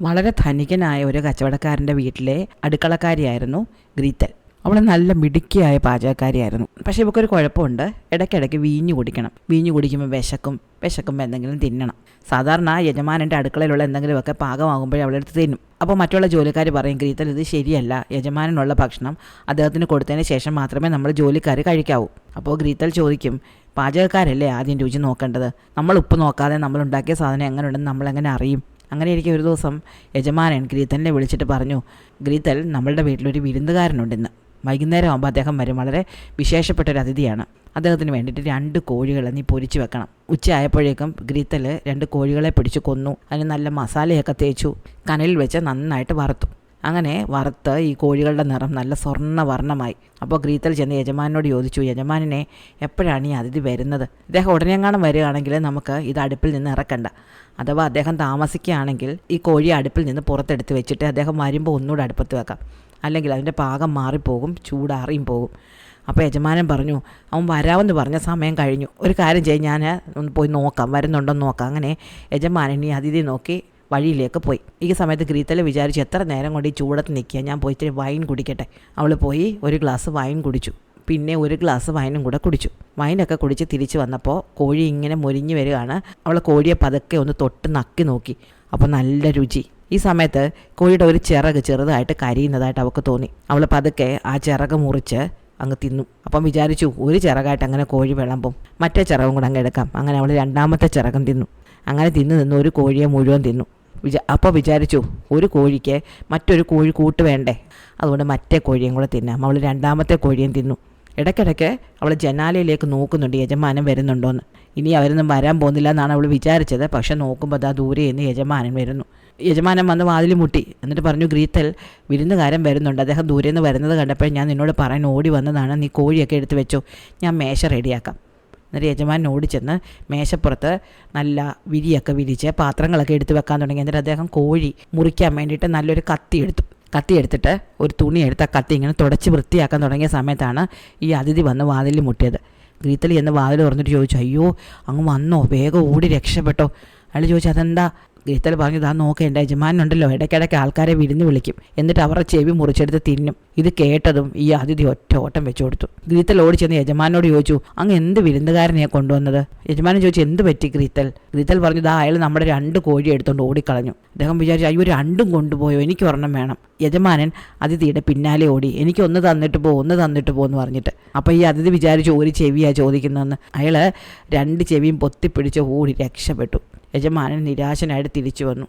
വളരെ ധനികനായ ഒരു കച്ചവടക്കാരൻ്റെ വീട്ടിലെ അടുക്കളക്കാരിയായിരുന്നു ഗ്രീത്തൽ. അവൾ നല്ല മിടുക്കിയായ പാചകക്കാരിയായിരുന്നു. പക്ഷേ ഇവൾക്കൊരു കുഴപ്പമുണ്ട്, ഇടയ്ക്കിടയ്ക്ക് വീഞ്ഞു കുടിക്കണം. വീഞ്ഞു കുടിക്കുമ്പോൾ വിശക്കുമ്പോൾ എന്തെങ്കിലും തിന്നണം. സാധാരണ യജമാനൻ്റെ അടുക്കളയിലുള്ള എന്തെങ്കിലുമൊക്കെ പാകമാകുമ്പോഴേ അവളെടുത്ത് തിന്നും. അപ്പോൾ മറ്റുള്ള ജോലിക്കാർ പറയും, ഗ്രീത്തൽ ഇത് ശരിയല്ല, യജമാനനുള്ള ഭക്ഷണം അദ്ദേഹത്തിന് കൊടുത്തതിന് ശേഷം മാത്രമേ നമ്മൾ ജോലിക്കാർ കഴിക്കാവൂ. അപ്പോൾ ഗ്രീത്തൽ ചോദിക്കും, പാചകക്കാരല്ലേ ആദ്യം രുചി നോക്കേണ്ടത്, നമ്മൾ ഉപ്പ് നോക്കാതെ നമ്മൾ ഉണ്ടാക്കിയ സാധനം എങ്ങനെ ഉണ്ടെന്ന് നമ്മളെങ്ങനെ അറിയും? അങ്ങനെ ഇരിക്കും ഒരു ദിവസം ഗ്രീത്തലിനെ വിളിച്ചിട്ട് പറഞ്ഞു, ഗ്രീത്തൽ, നമ്മളുടെ വീട്ടിലൊരു വിരുന്നുകാരനുണ്ടെന്ന്. വൈകുന്നേരം ആകുമ്പോൾ അദ്ദേഹം വരും. വളരെ വിശേഷപ്പെട്ടൊരു അതിഥിയാണ്. അദ്ദേഹത്തിന് വേണ്ടിയിട്ട് 2 കോഴികളെ നീ പൊരിച്ച് വെക്കണം. ഉച്ചയായപ്പോഴേക്കും ഗ്രീത്തൽ 2 കോഴികളെ പിടിച്ച് കൊന്നു. അതിന് നല്ല മസാലയൊക്കെ തേച്ചു കനലിൽ വെച്ച് നന്നായിട്ട് വറുത്തു. അങ്ങനെ വറുത്ത് ഈ കോഴികളുടെ നിറം നല്ല സ്വർണ്ണവർണ്ണമായി. അപ്പോൾ ഗ്രീത്തൽ ചെന്ന് യജമാനോട് ചോദിച്ചു, യജമാനെ, എപ്പോഴാണ് ഈ അതിഥി വരുന്നത്? ഇദ്ദേഹം ഉടനെങ്ങാനും വരികയാണെങ്കിൽ നമുക്ക് ഇത് അടുപ്പിൽ നിന്ന് ഇറക്കണ്ട. അഥവാ അദ്ദേഹം താമസിക്കുകയാണെങ്കിൽ ഈ കോഴി അടുപ്പിൽ നിന്ന് പുറത്തെടുത്ത് വെച്ചിട്ട് അദ്ദേഹം വരുമ്പോൾ ഒന്നുകൂടെ അടുപ്പത്ത് വെക്കാം. അല്ലെങ്കിൽ അതിൻ്റെ പാകം മാറിപ്പോകും, ചൂടാറിയും പോകും. അപ്പോൾ യജമാനൻ പറഞ്ഞു, അവൻ വരാമെന്ന് പറഞ്ഞ സമയം കഴിഞ്ഞു, ഒരു കാര്യം ചെയ്യും, ഞാൻ ഒന്ന് പോയി നോക്കാം, വരുന്നുണ്ടോന്ന് നോക്കാം. അങ്ങനെ യജമാനൻ ഈ അതിഥി നോക്കി വഴിയിലേക്ക് പോയി. ഈ സമയത്ത് ഗ്രീത്തൽ വിചാരിച്ചു, എത്ര നേരം കൊണ്ട് ഈ ചൂടത്ത് നിൽക്കുക, ഞാൻ പോയി ഇത്തിരി വൈൻ കുടിക്കട്ടെ. അവൾ പോയി ഒരു ഗ്ലാസ് വൈൻ കുടിച്ചു. പിന്നെ ഒരു ഗ്ലാസ് വൈനും കൂടെ കുടിച്ചു. വൈനൊക്കെ കുടിച്ച് തിരിച്ച് വന്നപ്പോൾ കോഴി ഇങ്ങനെ മൊരിഞ്ഞു വരികയാണ്. അവൾ കോഴിയെ പതുക്കെ ഒന്ന് തൊട്ട് നക്കി നോക്കി. അപ്പോൾ നല്ല രുചി. ഈ സമയത്ത് കോഴിയുടെ ഒരു ചിറക് ചെറുതായിട്ട് കരിയുന്നതായിട്ട് അവൾക്ക് തോന്നി. അവൾ പതുക്കെ ആ ചിറക് മുറിച്ച് അങ്ങ് തിന്നു. അപ്പം വിചാരിച്ചു, ഒരു ചിറകായിട്ട് അങ്ങനെ കോഴി വിളമ്പും, മറ്റേ ചിറകും കൂടെ അങ്ങ് എടുക്കാം. അങ്ങനെ അവൾ 2ാമത്തെ ചിറകം തിന്നു. അങ്ങനെ തിന്ന് ഒരു കോഴിയെ മുഴുവൻ തിന്നു. അപ്പോൾ വിചാരിച്ചു, ഒരു കോഴിക്ക് മറ്റൊരു കോഴി കൂട്ട് വേണ്ടേ, അതുകൊണ്ട് മറ്റേ കോഴിയും കൂടെ തിന്നാം. അവൾ 2ാമത്തെ കോഴിയും തിന്നു. ഇടയ്ക്കിടയ്ക്ക് അവൾ ജനാലയിലേക്ക് നോക്കുന്നുണ്ട്, യജമാനൻ വരുന്നുണ്ടോയെന്ന്. ഇനി അവരൊന്നും വരാൻ പോകുന്നില്ല എന്നാണ് അവൾ വിചാരിച്ചത്. പക്ഷെ നോക്കുമ്പോൾ അതാ ദൂരെ നിന്ന് യജമാനൻ വരുന്നു. യജമാനൻ വന്ന് വാതിൽ മുട്ടി. എന്നിട്ട് പറഞ്ഞു, ഗ്രീത്തൽ, വിരുന്നുകാരൻ വരുന്നുണ്ട്. അദ്ദേഹം ദൂരെ നിന്ന് വരുന്നത് കണ്ടപ്പോൾ ഞാൻ നിന്നോട് പറയാൻ ഓടി വന്നതാണ്. നീ കോഴിയൊക്കെ എടുത്ത് വെച്ചോ, ഞാൻ മേശ റെഡിയാക്കാം. എന്നിട്ട് യജമാനൻ ഓടിച്ചെന്ന് മേശപ്പുറത്ത് നല്ല വിരിയൊക്കെ വിരിച്ച് പാത്രങ്ങളൊക്കെ എടുത്ത് വെക്കാൻ തുടങ്ങി. എന്നിട്ട് അദ്ദേഹം കോഴി മുറിക്കാൻ വേണ്ടിയിട്ട് നല്ലൊരു കത്തി എടുത്തിട്ട് ഒരു തുണി എടുത്ത് ആ കത്തി ഇങ്ങനെ തുടച്ച് വൃത്തിയാക്കാൻ തുടങ്ങിയ സമയത്താണ് ഈ അതിഥി വന്ന് വാതിൽ മുട്ടിയത്. ഗ്രീത്തൽ എന്ന് വാതിൽ തുറന്നിട്ട് ചോദിച്ചു, അയ്യോ, അങ്ങ് വന്നോ, വേഗം ഓടി രക്ഷപ്പെട്ടോ. അയാൾ ചോദിച്ചു, അതെന്താ? ഗ്രീത്തൽ പറഞ്ഞു, ഇതാ നോക്കുക, എൻ്റെ യജമാനുണ്ടല്ലോ, ഇടയ്ക്കിടയ്ക്ക് ആൾക്കാരെ വിരുന്ന് വിളിക്കും, എന്നിട്ട് അവരുടെ ചെവി മുറിച്ചെടുത്ത് തിന്നും. ഇത് കേട്ടതും ഈ അതിഥി ഒറ്റ ഓട്ടം വെച്ചു കൊടുത്തു. ഗ്രീത്തൽ ഓടിച്ചെന്ന് യജമാനോട് ചോദിച്ചു, അങ്ങ് എന്ത് വിരുന്നുകാരനെയാണ് കൊണ്ടുവന്നത്? യജമാനൻ ചോദിച്ചു, എന്ത് പറ്റി ഗ്രീത്തൽ? ഗ്രീത്തൽ പറഞ്ഞു, ഇതാ അയാൾ നമ്മുടെ 2 കോഴി എടുത്തുകൊണ്ട് ഓടിക്കളഞ്ഞു. അദ്ദേഹം വിചാരിച്ചു, അയ്യോ, 2ഉം കൊണ്ടുപോയോ, എനിക്ക് ഒരെണ്ണം വേണം. യജമാനൻ അതിഥിയുടെ പിന്നാലെ ഓടി, എനിക്ക് ഒന്ന് തന്നിട്ട് പോകുമെന്ന് പറഞ്ഞിട്ട്. അപ്പോൾ ഈ അതിഥി വിചാരിച്ചു, ഒരു ചെവിയാണ് ചോദിക്കുന്നതെന്ന്. അയാൾ 2 ചെവിയും പൊത്തിപ്പിടിച്ച് ഓടി രക്ഷപ്പെട്ടു. യജമാനൻ നിരാശനായിട്ട് തിരിച്ചു വന്നു.